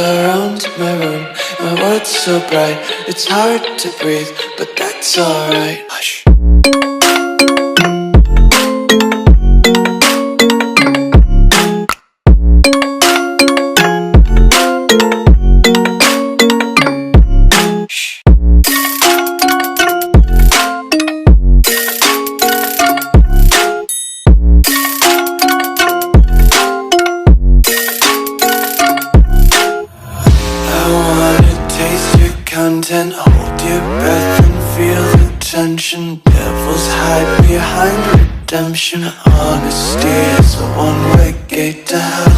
Around my room, my world's so bright, it's hard to breathe, but that's alright. Hush. Content, hold your breath and feel the tension. Devils hide behind redemption. Honesty is a one-way gate to hell.